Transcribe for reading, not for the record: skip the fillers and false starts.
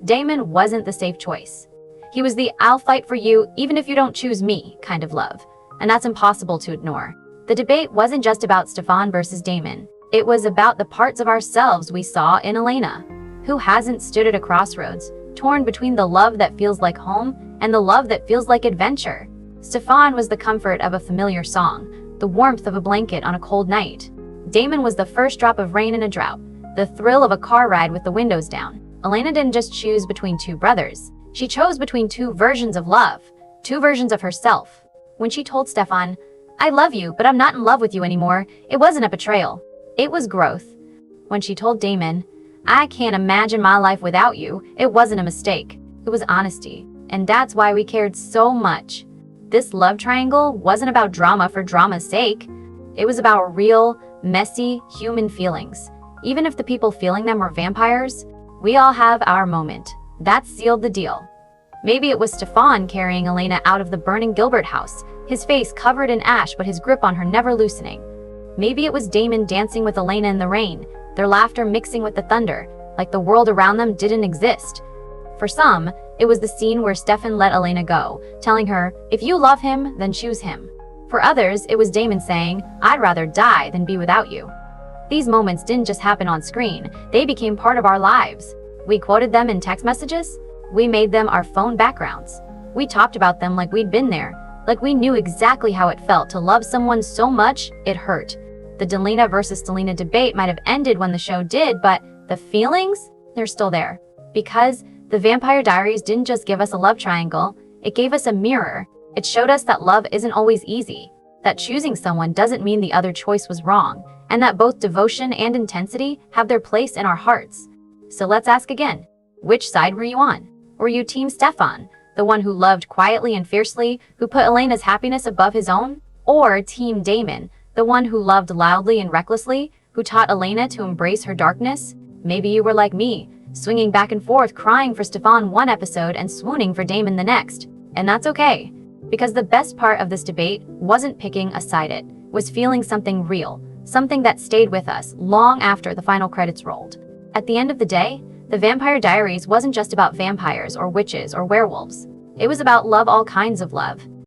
Damon wasn't the safe choice. He was the "I'll fight for you even if you don't choose me" kind of love, and that's impossible to ignore. The debate wasn't just about Stefan versus Damon. It was about the parts of ourselves we saw in Elena. Who hasn't stood at a crossroads, torn between the love that feels like home and the love that feels like adventure? Stefan was the comfort of a familiar song, the warmth of a blanket on a cold night. Damon was the first drop of rain in a drought, the thrill of a car ride with the windows down. Elena didn't just choose between two brothers. She chose between two versions of love, two versions of herself. When she told Stefan, "I love you, but I'm not in love with you anymore," it wasn't a betrayal. It was growth. When she told Damon, "I can't imagine my life without you," it wasn't a mistake. It was honesty. And that's why we cared so much. This love triangle wasn't about drama for drama's sake. It was about real, messy, human feelings. Even if the people feeling them were vampires, we all have our moment. That sealed the deal. Maybe it was Stefan carrying Elena out of the burning Gilbert house, his face covered in ash but his grip on her never loosening. Maybe it was Damon dancing with Elena in the rain, their laughter mixing with the thunder, like the world around them didn't exist. For some, it was the scene where Stefan let Elena go, telling her, "If you love him, then choose him." For others, it was Damon saying, "I'd rather die than be without you." These moments didn't just happen on screen, they became part of our lives. We quoted them in text messages. We made them our phone backgrounds. We talked about them like we'd been there, like we knew exactly how it felt to love someone so much it hurt. The Delena versus Delena debate might have ended when the show did, but the feelings, they're still there. Because the Vampire Diaries didn't just give us a love triangle, it gave us a mirror. It showed us that love isn't always easy, that choosing someone doesn't mean the other choice was wrong, and that both devotion and intensity have their place in our hearts. So let's ask again, which side were you on? Were you Team Stefan, the one who loved quietly and fiercely, who put Elena's happiness above his own? Or Team Damon, the one who loved loudly and recklessly, who taught Elena to embrace her darkness? Maybe you were like me, swinging back and forth, crying for Stefan one episode and swooning for Damon the next. And that's okay, because the best part of this debate wasn't picking a side, it was feeling something real, something that stayed with us long after the final credits rolled. At the end of the day, the Vampire Diaries wasn't just about vampires or witches or werewolves. It was about love, all kinds of love.